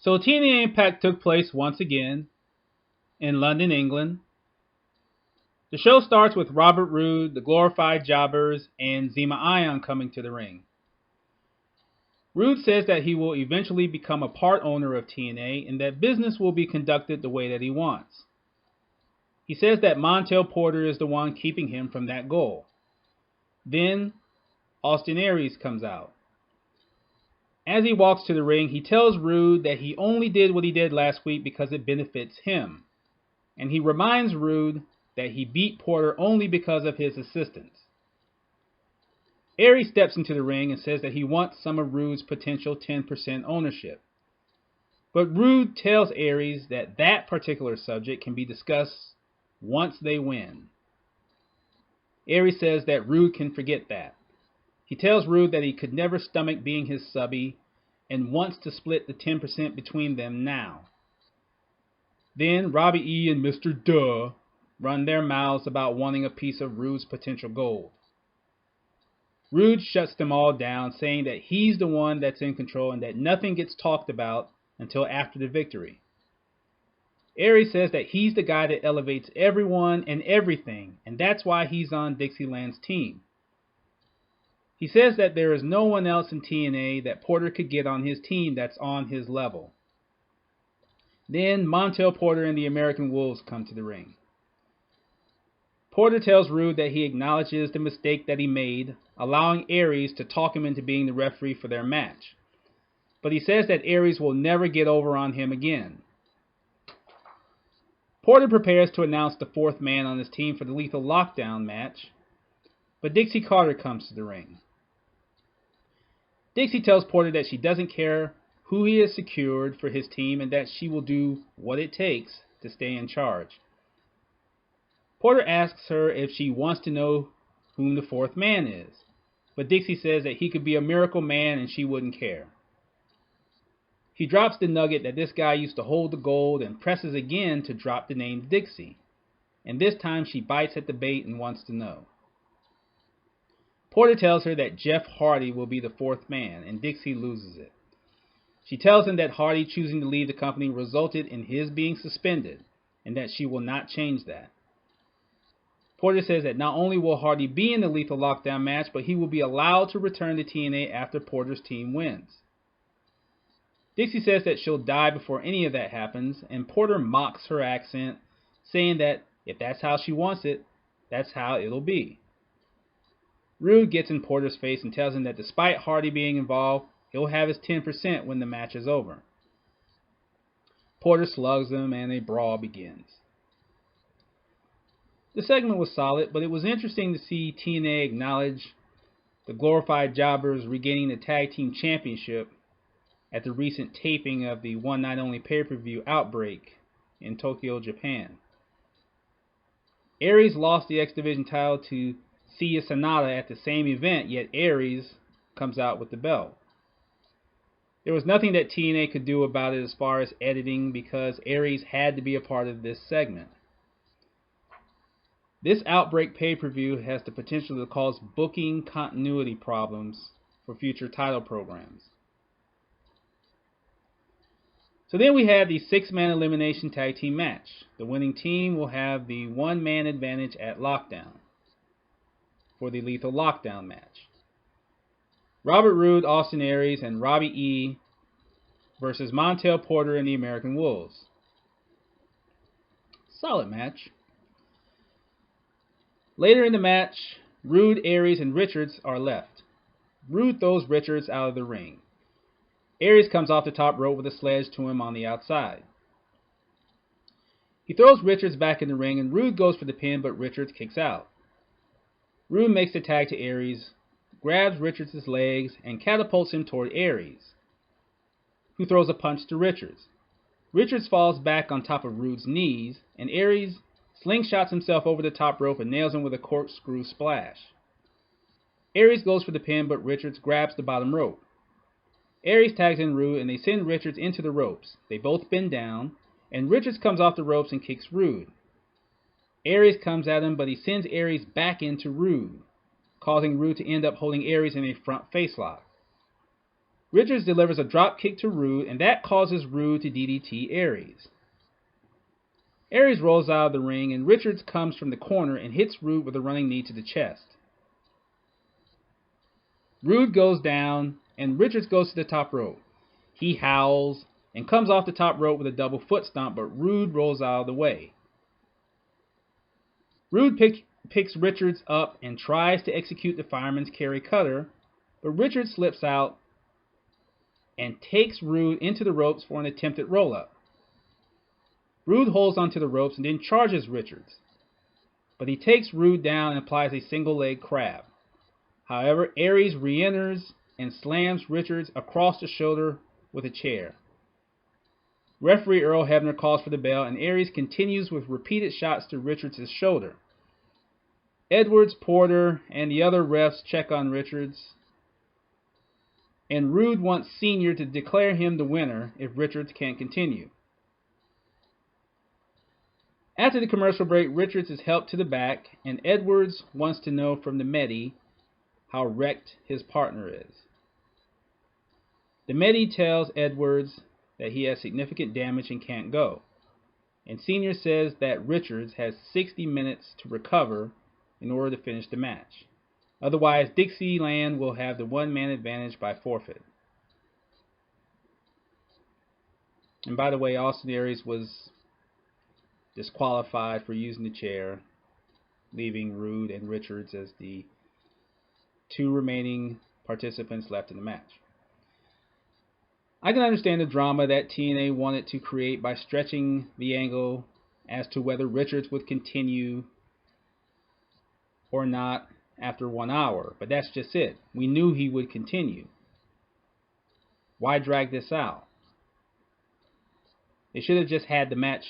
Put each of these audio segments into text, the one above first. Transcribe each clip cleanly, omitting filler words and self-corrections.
So Tna Impact took place once again in London, England. The show starts with Robert Roode, the Glorified Jobbers, and Zema Ion coming to the ring. Roode says that he will eventually become a part owner of TNA and that business will be conducted the way that he wants. He says that Montel Porter is the one keeping him from that goal. Then Austin Aries comes out. As he walks to the ring, he tells Roode that he only did what he did last week because it benefits him. And he reminds Roode that he beat Porter only because of his assistance. Aries steps into the ring and says that he wants some of Roode's potential 10% ownership. But Roode tells Aries that that particular subject can be discussed once they win. Aries says that Roode can forget that. He tells Roode that he could never stomach being his subby and wants to split the 10% between them now. Then Robbie E. and Mr. Duh run their mouths about wanting a piece of Roode's potential gold. Roode shuts them all down, saying that he's the one that's in control and that nothing gets talked about until after the victory. Aries says that he's the guy that elevates everyone and everything, and that's why he's on Dixieland's team. He says that there is no one else in TNA that Porter could get on his team that's on his level. Then Montel Porter and the American Wolves come to the ring. Porter tells Roode that he acknowledges the mistake that he made, allowing Aries to talk him into being the referee for their match. But he says that Aries will never get over on him again. Porter prepares to announce the fourth man on his team for the Lethal Lockdown match, but Dixie Carter comes to the ring. Dixie tells Porter that she doesn't care who he has secured for his team and that she will do what it takes to stay in charge. Porter asks her if she wants to know whom the fourth man is, but Dixie says that he could be a miracle man and she wouldn't care. He drops the nugget that this guy used to hold the gold and presses again to drop the name Dixie, and this time she bites at the bait and wants to know. Porter tells her that Jeff Hardy will be the fourth man, and Dixie loses it. She tells him that Hardy choosing to leave the company resulted in his being suspended, and that she will not change that. Porter says that not only will Hardy be in the Lethal Lockdown match, but he will be allowed to return to TNA after Porter's team wins. Dixie says that she'll die before any of that happens, and Porter mocks her accent, saying that if that's how she wants it, that's how it'll be. Roode gets in Porter's face and tells him that despite Hardy being involved, he'll have his 10% when the match is over. Porter slugs him and a brawl begins. The segment was solid, but it was interesting to see TNA acknowledge the Glorified Jobbers regaining the Tag Team Championship at the recent taping of the One Night Only pay-per-view Outbreak in Tokyo, Japan. Aries lost the X Division title to Seiya Sanada at the same event, yet Aries comes out with the belt. There was nothing that TNA could do about it as far as editing because Aries had to be a part of this segment. This Outbreak pay-per-view has the potential to cause booking continuity problems for future title programs. So then we have the 6-man elimination tag team match. The winning team will have the 1-man advantage at Lockdown for the Lethal Lockdown match. Robert Roode, Austin Aries, and Robbie E. versus Montel Porter and the American Wolves. Solid match. Later in the match, Roode, Aries, and Richards are left. Roode throws Richards out of the ring. Aries comes off the top rope with a sledge to him on the outside. He throws Richards back in the ring and Roode goes for the pin, but Richards kicks out. Roode makes the tag to Aries, grabs Richards' legs, and catapults him toward Aries, who throws a punch to Richards. Richards falls back on top of Roode's knees, and Aries slingshots himself over the top rope and nails him with a corkscrew splash. Aries goes for the pin, but Richards grabs the bottom rope. Aries tags in Roode, and they send Richards into the ropes. They both bend down, and Richards comes off the ropes and kicks Roode. Aries comes at him, but he sends Aries back into Roode, causing Roode to end up holding Aries in a front facelock. Richards delivers a drop kick to Rude, and that causes Rude to DDT Aries. Aries rolls out of the ring, and Richards comes from the corner and hits Rude with a running knee to the chest. Rude goes down, and Richards goes to the top rope. He howls and comes off the top rope with a double foot stomp, but Rude rolls out of the way. Rude picks Richards up and tries to execute the fireman's carry cutter, but Richards slips out and takes Rude into the ropes for an attempted roll-up. Rude holds onto the ropes and then charges Richards, but he takes Rude down and applies a single leg crab. However, Aries re-enters and slams Richards across the shoulder with a chair. Referee Earl Hebner calls for the bell, and Aries continues with repeated shots to Richards' shoulder. Edwards, Porter, and the other refs check on Richards, and Rude wants Senior to declare him the winner if Richards can't continue. After the commercial break, Richards is helped to the back, and Edwards wants to know from the Medi how wrecked his partner is. The Medi tells Edwards that he has significant damage and can't go, and Senior says that Richards has 60 minutes to recover in order to finish the match. Otherwise, Dixieland will have the one-man advantage by forfeit. And by the way, Austin Aries was disqualified for using the chair, leaving Rude and Richards as the two remaining participants left in the match. I can understand the drama that TNA wanted to create by stretching the angle as to whether Richards would continue or not after 1 hour, but that's just it. We knew he would continue. Why drag this out? They should have just had the match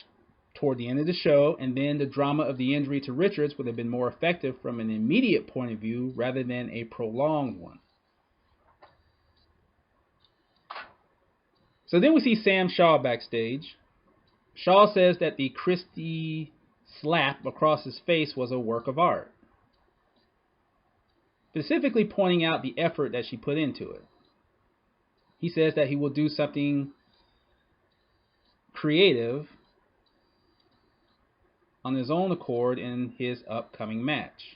toward the end of the show, and then the drama of the injury to Richards would have been more effective from an immediate point of view rather than a prolonged one. So then we see Sam Shaw backstage. Shaw says that the Christie slap across his face was a work of art, specifically pointing out the effort that she put into it. He says that he will do something creative on his own accord in his upcoming match.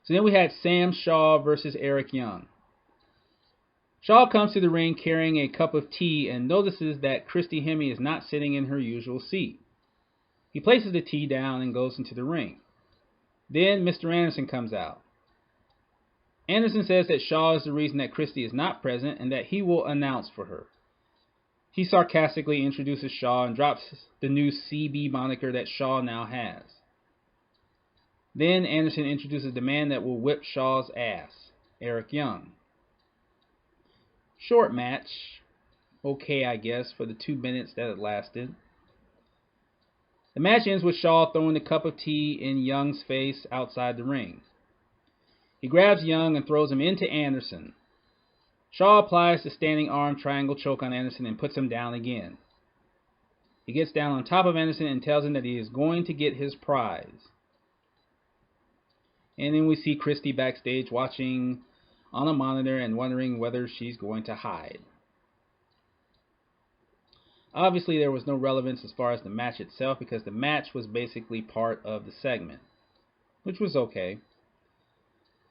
So then we had Sam Shaw versus Eric Young. Shaw comes to the ring carrying a cup of tea and notices that Christy Hemme is not sitting in her usual seat. He places the tea down and goes into the ring. Then Mr. Anderson comes out. Anderson says that Shaw is the reason that Christy is not present and that he will announce for her. He sarcastically introduces Shaw and drops the new CB moniker that Shaw now has. Then Anderson introduces the man that will whip Shaw's ass, Eric Young. Short match. Okay, I guess, for the 2 minutes that it lasted. The match ends with Shaw throwing the cup of tea in Young's face outside the ring. He grabs Young and throws him into Anderson. Shaw applies the standing arm triangle choke on Anderson and puts him down again. He gets down on top of Anderson and tells him that he is going to get his prize. And then we see Christy backstage watching on a monitor and wondering whether she's going to hide. Obviously, there was no relevance as far as the match itself because the match was basically part of the segment, which was okay.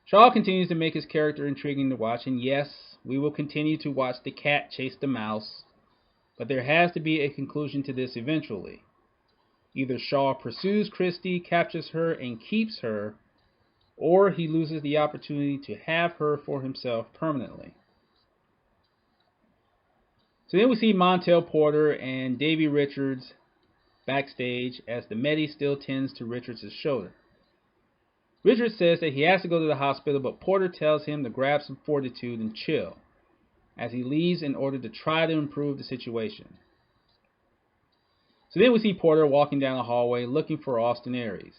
Shaw continues to make his character intriguing to watch, and yes, we will continue to watch the cat chase the mouse, but there has to be a conclusion to this eventually. Either Shaw pursues Christy, captures her, and keeps her, or he loses the opportunity to have her for himself permanently. So then we see Montel Porter and Davey Richards backstage as the Medi still tends to Richards' shoulder. Richards says that he has to go to the hospital, but Porter tells him to grab some fortitude and chill as he leaves in order to try to improve the situation. So then we see Porter walking down the hallway looking for Austin Aries.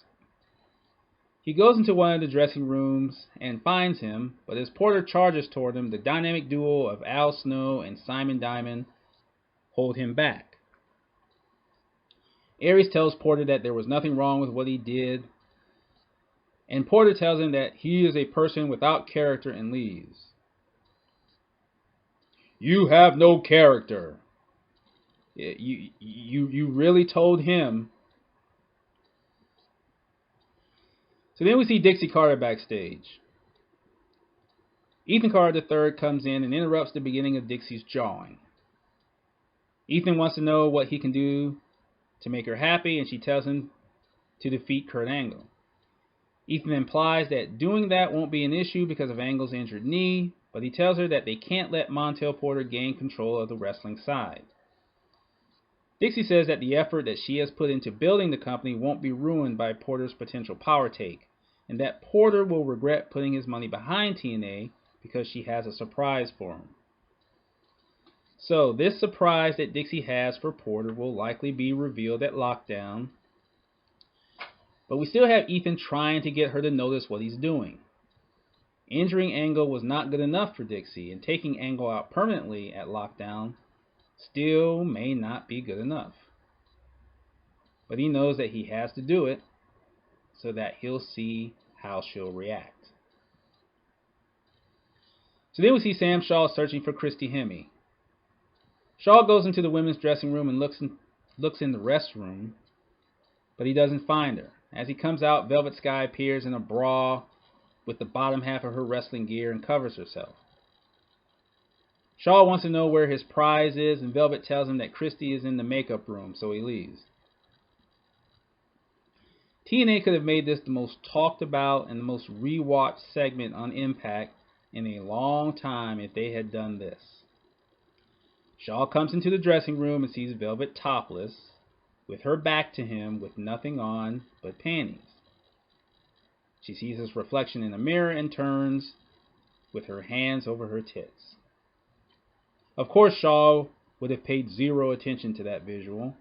He goes into one of the dressing rooms and finds him, but as Porter charges toward him, the dynamic duo of Al Snow and Simon Diamond hold him back. Aries tells Porter that there was nothing wrong with what he did, and Porter tells him that he is a person without character and leaves. You have no character. You really told him. So then we see Dixie Carter backstage. Ethan Carter III comes in and interrupts the beginning of Dixie's jawing. Ethan wants to know what he can do to make her happy, and she tells him to defeat Kurt Angle. Ethan implies that doing that won't be an issue because of Angle's injured knee, but he tells her that they can't let Montel Porter gain control of the wrestling side. Dixie says that the effort that she has put into building the company won't be ruined by Porter's potential power take, and that Porter will regret putting his money behind TNA because she has a surprise for him. So this surprise that Dixie has for Porter will likely be revealed at Lockdown, but we still have Ethan trying to get her to notice what he's doing. Injuring Angle was not good enough for Dixie, and taking Angle out permanently at Lockdown still may not be good enough. But he knows that he has to do it so that he'll see how she'll react. So then we see Sam Shaw searching for Christy Hemme. Shaw goes into the women's dressing room and looks in the restroom, but he doesn't find her. As he comes out, Velvet Sky appears in a bra with the bottom half of her wrestling gear and covers herself. Shaw wants to know where his prize is, and Velvet tells him that Christy is in the makeup room, so he leaves. TNA could have made this the most talked about and the most rewatched segment on Impact in a long time if they had done this. Shaw comes into the dressing room and sees Velvet topless, with her back to him with nothing on but panties. She sees his reflection in a mirror and turns with her hands over her tits. Of course, Shaw would have paid zero attention to that visual,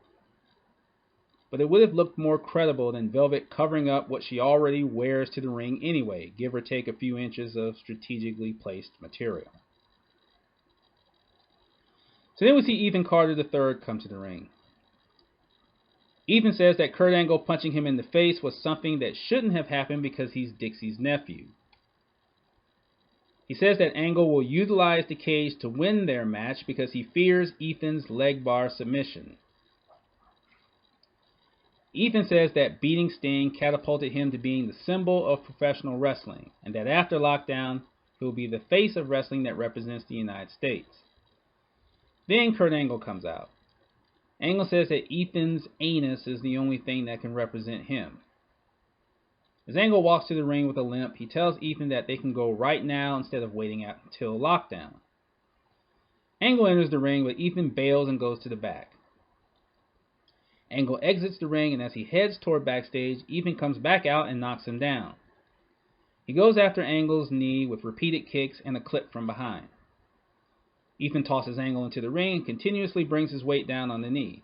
but it would have looked more credible than Velvet covering up what she already wears to the ring anyway, give or take a few inches of strategically placed material. So then we see Ethan Carter III come to the ring. Ethan says that Kurt Angle punching him in the face was something that shouldn't have happened because he's Dixie's nephew. He says that Angle will utilize the cage to win their match because he fears Ethan's leg bar submission. Ethan says that beating Sting catapulted him to being the symbol of professional wrestling, and that after Lockdown, he will be the face of wrestling that represents the United States. Then Kurt Angle comes out. Angle says that Ethan's anus is the only thing that can represent him. As Angle walks to the ring with a limp, he tells Ethan that they can go right now instead of waiting until Lockdown. Angle enters the ring, but Ethan bails and goes to the back. Angle exits the ring, and as he heads toward backstage, Ethan comes back out and knocks him down. He goes after Angle's knee with repeated kicks and a clip from behind. Ethan tosses Angle into the ring and continuously brings his weight down on the knee.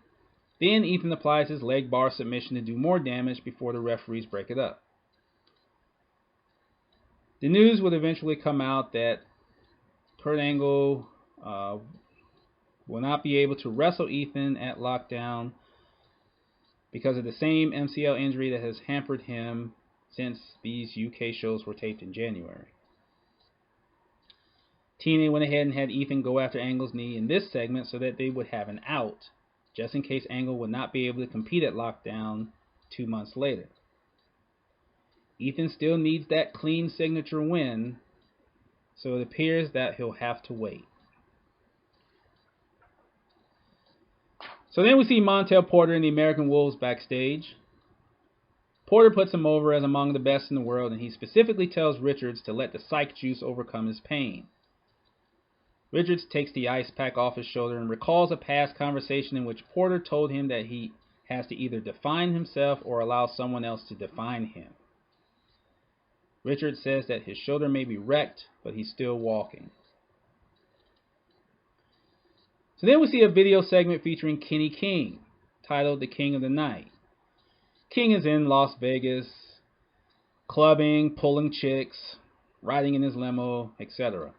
Then Ethan applies his leg bar submission to do more damage before the referees break it up. The news would eventually come out that Kurt Angle will not be able to wrestle Ethan at Lockdown because of the same MCL injury that has hampered him since these UK shows were taped in January. TNA went ahead and had Ethan go after Angle's knee in this segment so that they would have an out, just in case Angle would not be able to compete at Lockdown 2 months later. Ethan still needs that clean signature win, so it appears that he'll have to wait. So then we see Montel Porter and the American Wolves backstage. Porter puts him over as among the best in the world, and he specifically tells Richards to let the psych juice overcome his pain. Richards takes the ice pack off his shoulder and recalls a past conversation in which Porter told him that he has to either define himself or allow someone else to define him. Richards says that his shoulder may be wrecked, but he's still walking. So then we see a video segment featuring Kenny King, titled The King of the Night. King is in Las Vegas, clubbing, pulling chicks, riding in his limo, etc.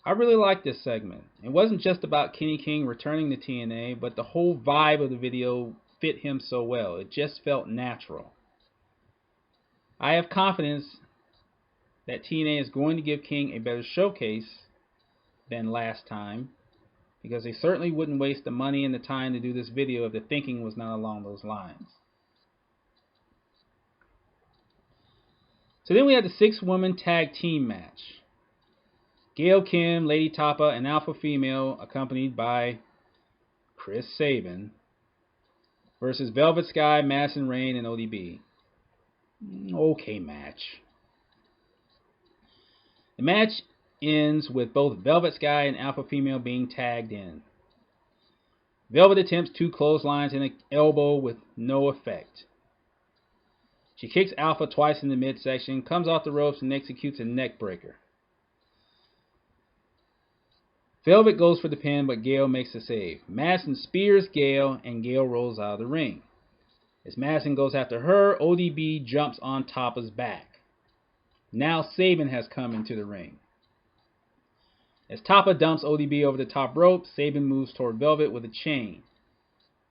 I really liked this segment. It wasn't just about Kenny King returning to TNA, but the whole vibe of the video fit him so well. It just felt natural. I have confidence that TNA is going to give King a better showcase than last time, because they certainly wouldn't waste the money and the time to do this video if the thinking was not along those lines. So then we had the 6-woman tag team match. Gail Kim, Lady Tapa, and Alpha Female, accompanied by Chris Sabin, versus Velvet Sky, Madison Rayne, and ODB. Okay match. The match ends with both Velvet Sky and Alpha Female being tagged in. Velvet attempts 2 clotheslines and an elbow with no effect. She kicks Alpha twice in the midsection, comes off the ropes, and executes a neck breaker. Velvet goes for the pin, but Gail makes the save. Madison spears Gail, and Gail rolls out of the ring. As Madison goes after her, ODB jumps on Tapa's back. Now Sabin has come into the ring. As Tapa dumps ODB over the top rope, Sabin moves toward Velvet with a chain.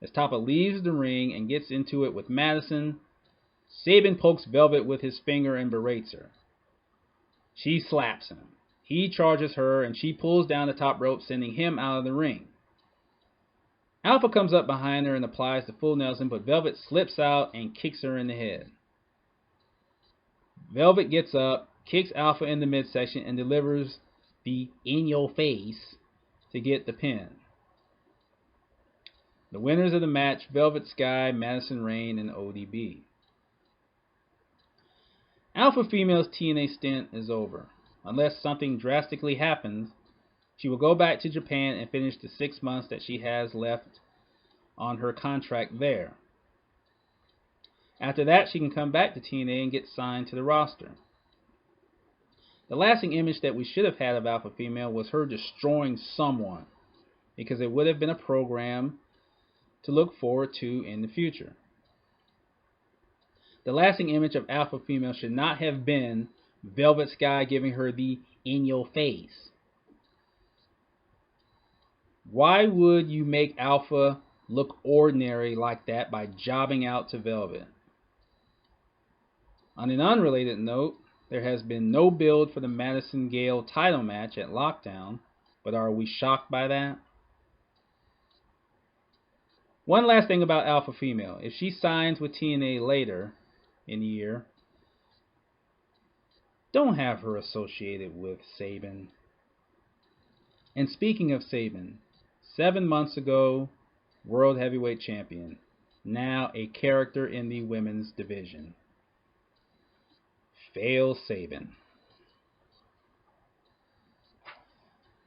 As Tapa leaves the ring and gets into it with Madison, Sabin pokes Velvet with his finger and berates her. She slaps him. He charges her, and she pulls down the top rope, sending him out of the ring. Alpha comes up behind her and applies the full Nelson, but Velvet slips out and kicks her in the head. Velvet gets up, kicks Alpha in the midsection, and delivers the in your face to get the pin. The winners of the match, Velvet Sky, Madison Rayne, and ODB. Alpha Female's TNA stint is over. Unless something drastically happens, she will go back to Japan and finish the 6 months that she has left on her contract there. After that, she can come back to TNA and get signed to the roster. The lasting image that we should have had of Alpha Female was her destroying someone, because it would have been a program to look forward to in the future. The lasting image of Alpha Female should not have been Velvet Sky giving her the in your face. Why would you make Alpha look ordinary like that by jobbing out to Velvet? On an unrelated note, there has been no build for the Madison Gale title match at Lockdown, but are we shocked by that? One last thing about Alpha Female. If she signs with TNA later in the year, don't have her associated with Sabin. And speaking of Sabin, 7 months ago, World Heavyweight Champion, now a character in the women's division. Fail Sabin.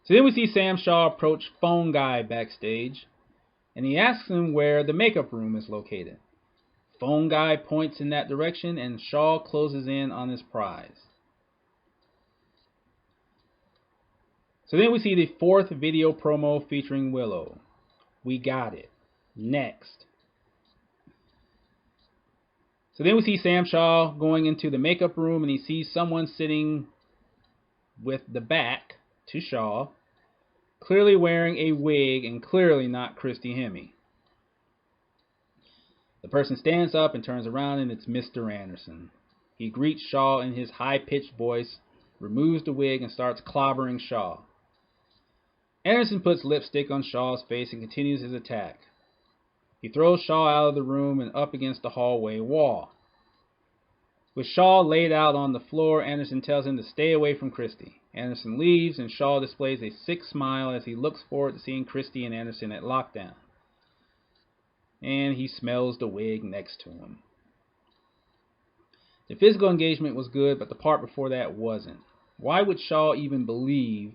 So then we see Sam Shaw approach Phone Guy backstage, and he asks him where the makeup room is located. Phone Guy points in that direction, and Shaw closes in on his prize. So then we see the 4th video promo featuring Willow. We got it. Next. So then we see Sam Shaw going into the makeup room, and he sees someone sitting with the back to Shaw, clearly wearing a wig and clearly not Christy Hemme. The person stands up and turns around, and it's Mr. Anderson. He greets Shaw in his high-pitched voice, removes the wig, and starts clobbering Shaw. Anderson puts lipstick on Shaw's face and continues his attack. He throws Shaw out of the room and up against the hallway wall. With Shaw laid out on the floor, Anderson tells him to stay away from Christy. Anderson leaves, and Shaw displays a sick smile as he looks forward to seeing Christy and Anderson at Lockdown. And he smells the wig next to him. The physical engagement was good, but the part before that wasn't. Why would Shaw even believe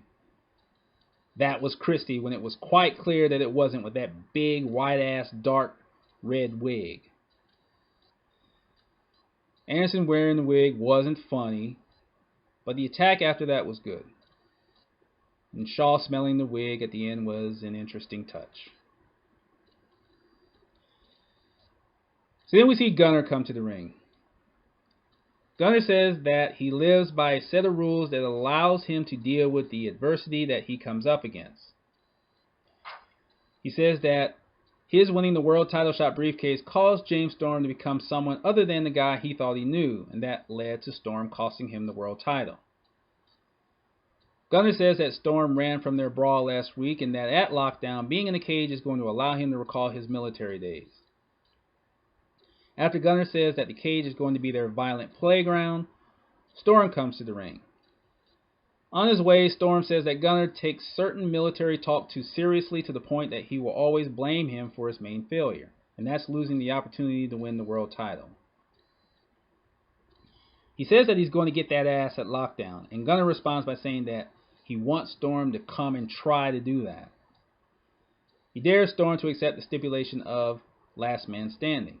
that was Christy when it was quite clear that it wasn't, with that big, white-ass, dark red wig? Anderson wearing the wig wasn't funny, but the attack after that was good. And Shaw smelling the wig at the end was an interesting touch. So then we see Gunner come to the ring. Gunner says that he lives by a set of rules that allows him to deal with the adversity that he comes up against. He says that his winning the world title shot briefcase caused James Storm to become someone other than the guy he thought he knew, and that led to Storm costing him the world title. Gunner says that Storm ran from their brawl last week and that at lockdown, being in the cage is going to allow him to recall his military days. After Gunner says that the cage is going to be their violent playground, Storm comes to the ring. On his way, Storm says that Gunner takes certain military talk too seriously to the point that he will always blame him for his main failure, and that's losing the opportunity to win the world title. He says that he's going to get that ass at lockdown, and Gunner responds by saying that he wants Storm to come and try to do that. He dares Storm to accept the stipulation of last man standing.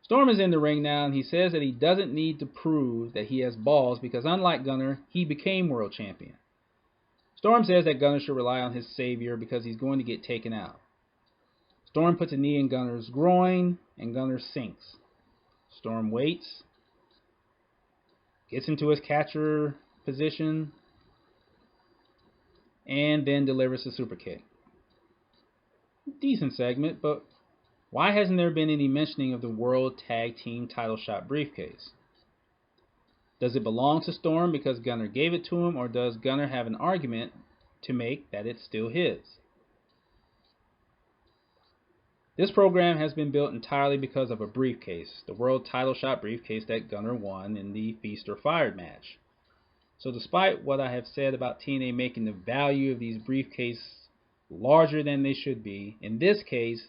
Storm is in the ring now, and he says that he doesn't need to prove that he has balls because unlike Gunner, he became world champion. Storm says that Gunner should rely on his savior because he's going to get taken out. Storm puts a knee in Gunner's groin, and Gunner sinks. Storm waits, gets into his catcher position, and then delivers a super kick. Decent segment, but why hasn't there been any mentioning of the World Tag Team title shot briefcase? Does it belong to Storm because Gunner gave it to him, or does Gunner have an argument to make that it's still his? This program has been built entirely because of a briefcase, the World Title Shot briefcase that Gunner won in the Feast or Fired match. So despite what I have said about TNA making the value of these briefcases larger than they should be, in this case,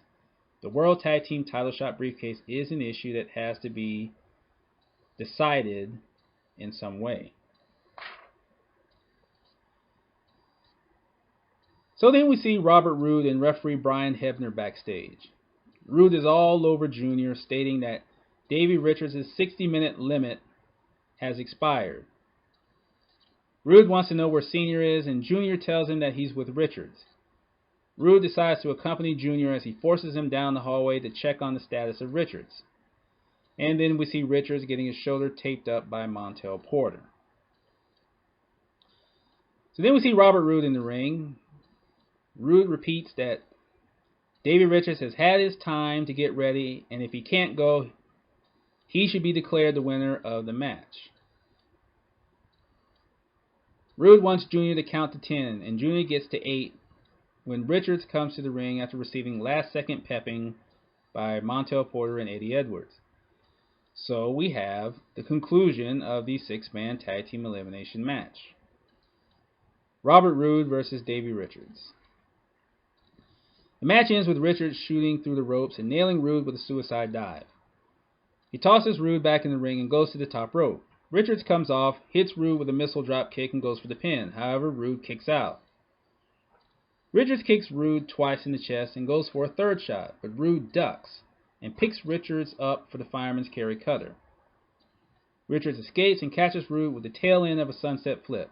the World Tag Team Title Shot briefcase is an issue that has to be decided in some way. So then we see Robert Roode and referee Brian Hebner backstage. Roode is all over Junior, stating that Davey Richards' 60-minute limit has expired. Roode wants to know where Senior is, and Junior tells him that he's with Richards. Roode decides to accompany Junior as he forces him down the hallway to check on the status of Richards. And then we see Richards getting his shoulder taped up by Montel Porter. So then we see Robert Roode in the ring. Roode repeats that Davey Richards has had his time to get ready, and if he can't go, he should be declared the winner of the match. Roode wants Junior to count to 10, and Junior gets to 8 when Richards comes to the ring after receiving last-second pepping by Montel Porter and Eddie Edwards. So we have the conclusion of the 6-man tag team elimination match. Robert Roode versus Davey Richards. The match ends with Richards shooting through the ropes and nailing Roode with a suicide dive. He tosses Roode back in the ring and goes to the top rope. Richards comes off, hits Roode with a missile drop kick and goes for the pin. However, Roode kicks out. Richards kicks Roode twice in the chest and goes for a third shot, but Roode ducks and picks Richards up for the fireman's carry cutter. Richards escapes and catches Roode with the tail end of a sunset flip.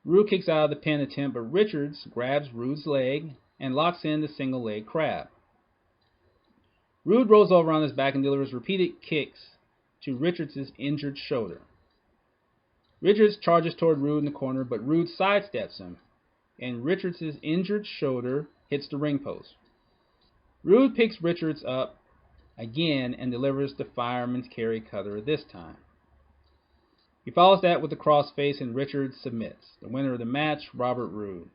Roode kicks out of the pin attempt, but Richards grabs Roode's leg and locks in the single leg crab. Roode rolls over on his back and delivers repeated kicks to Richards' injured shoulder. Richards charges toward Roode in the corner, but Roode sidesteps him, and Richards' injured shoulder hits the ring post. Roode picks Richards up again and delivers the fireman's carry cutter this time. He follows that with the crossface and Richards submits. The winner of the match, Robert Roode.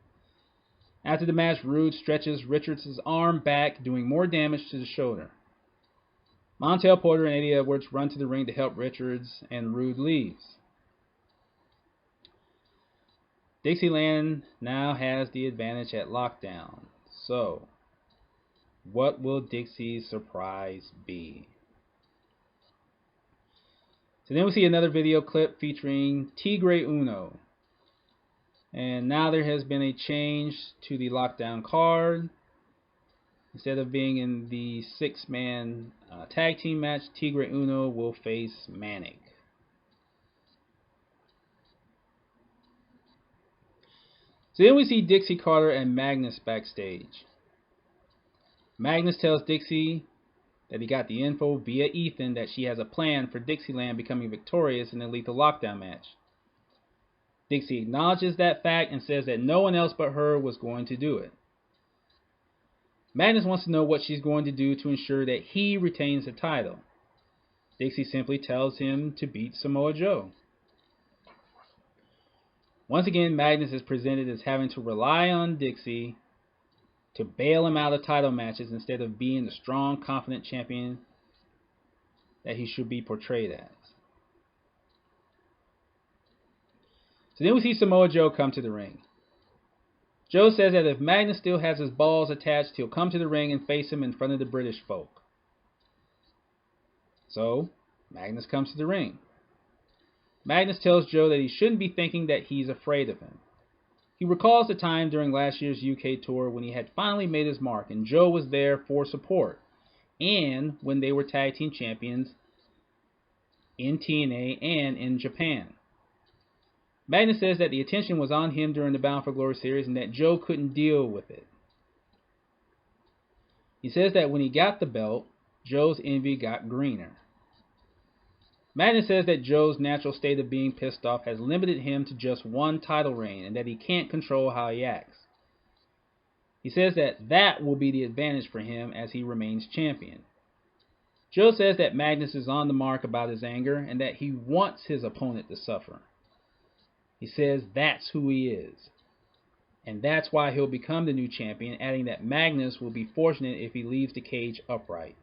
After the match, Roode stretches Richards' arm back, doing more damage to the shoulder. Montel Porter and Eddie Edwards run to the ring to help Richards, and Roode leaves. Dixieland now has the advantage at lockdown. So, what will Dixie's surprise be? So then we see another video clip featuring Tigre Uno. And now there has been a change to the lockdown card. Instead of being in the 6-man tag team match, Tigre Uno will face Manic. So then we see Dixie Carter and Magnus backstage. Magnus tells Dixie that he got the info via Ethan that she has a plan for Dixieland becoming victorious in the Lethal Lockdown match. Dixie acknowledges that fact and says that no one else but her was going to do it. Magnus wants to know what she's going to do to ensure that he retains the title. Dixie simply tells him to beat Samoa Joe. Once again, Magnus is presented as having to rely on Dixie to bail him out of title matches instead of being the strong, confident champion that he should be portrayed as. So then we see Samoa Joe come to the ring. Joe says that if Magnus still has his balls attached, he'll come to the ring and face him in front of the British folk. So, Magnus comes to the ring. Magnus tells Joe that he shouldn't be thinking that he's afraid of him. He recalls the time during last year's UK tour when he had finally made his mark and Joe was there for support, and when they were tag team champions in TNA and in Japan. Magnus says that the attention was on him during the Bound for Glory series and that Joe couldn't deal with it. He says that when he got the belt, Joe's envy got greener. Magnus says that Joe's natural state of being pissed off has limited him to just one title reign and that he can't control how he acts. He says that will be the advantage for him as he remains champion. Joe says that Magnus is on the mark about his anger and that he wants his opponent to suffer. He says that's who he is. And that's why he'll become the new champion, adding that Magnus will be fortunate if he leaves the cage upright.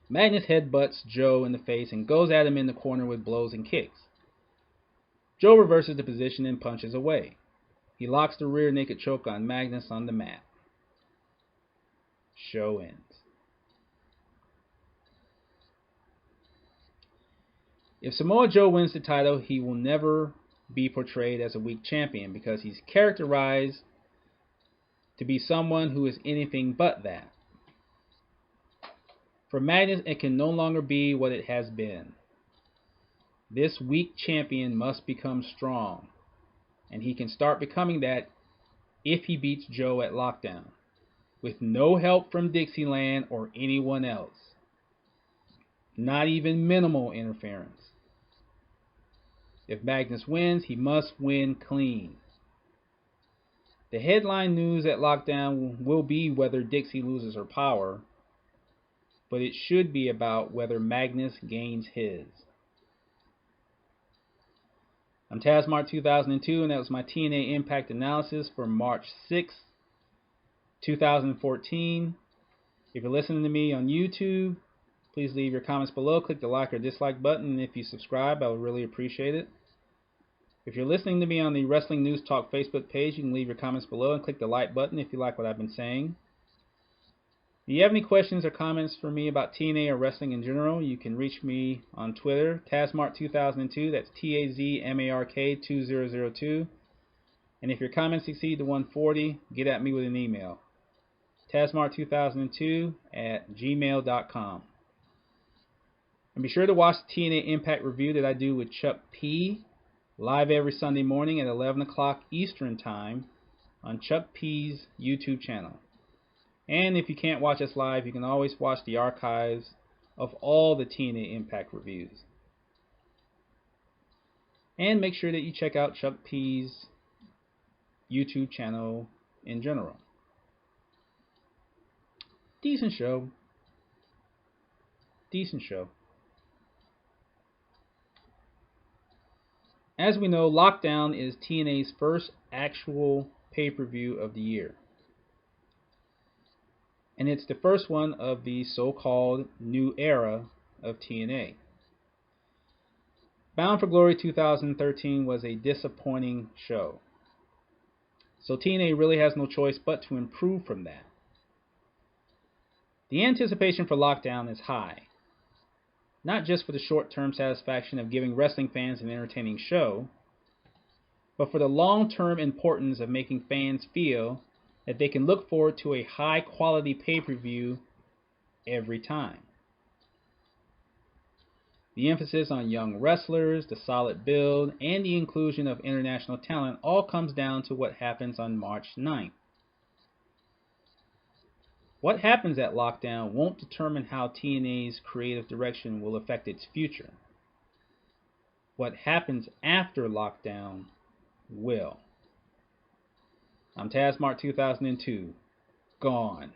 Magnus headbutts Joe in the face and goes at him in the corner with blows and kicks. Joe reverses the position and punches away. He locks the rear naked choke on Magnus on the mat. Show ends. If Samoa Joe wins the title, he will never be portrayed as a weak champion because he's characterized to be someone who is anything but that. For Magnus, it can no longer be what it has been. This weak champion must become strong, and he can start becoming that if he beats Joe at Lockdown, with no help from Dixieland or anyone else. Not even minimal interference. If Magnus wins, he must win clean. The headline news at Lockdown will be whether Dixie loses her power, but it should be about whether Magnus gains his. I'm Tazmart 2002, and that was my Tna Impact Analysis for March 6, 2014. If you're listening to me on YouTube, please leave your comments below. Click the like or dislike button, and if you subscribe, I would really appreciate it. If you're listening to me on the Wrestling News Talk Facebook page, you can leave your comments below and click the like button if you like what I've been saying. If you have any questions or comments for me about TNA or wrestling in general, you can reach me on Twitter, Tazmart2002, that's Tazmark 2002. And if your comments exceed the 140, get at me with an email, Tazmart2002@gmail.com. And be sure to watch the TNA Impact review that I do with Chuck P. live every Sunday morning at 11 o'clock Eastern Time on Chuck P's YouTube channel. And if you can't watch us live, you can always watch the archives of all the TNA Impact reviews. And make sure that you check out Chuck P's YouTube channel in general. Decent show. Decent show. As we know, Lockdown is TNA's first actual pay-per-view of the year. And it's the first one of the so-called new era of TNA. Bound for Glory 2013 was a disappointing show. So TNA really has no choice but to improve from that. The anticipation for Lockdown is high. Not just for the short-term satisfaction of giving wrestling fans an entertaining show, but for the long-term importance of making fans feel that they can look forward to a high-quality pay-per-view every time. The emphasis on young wrestlers, the solid build, and the inclusion of international talent all comes down to what happens on March 9th. What happens at Lockdown won't determine how TNA's creative direction will affect its future. What happens after Lockdown will. I'm Tazmart 2002. Gone.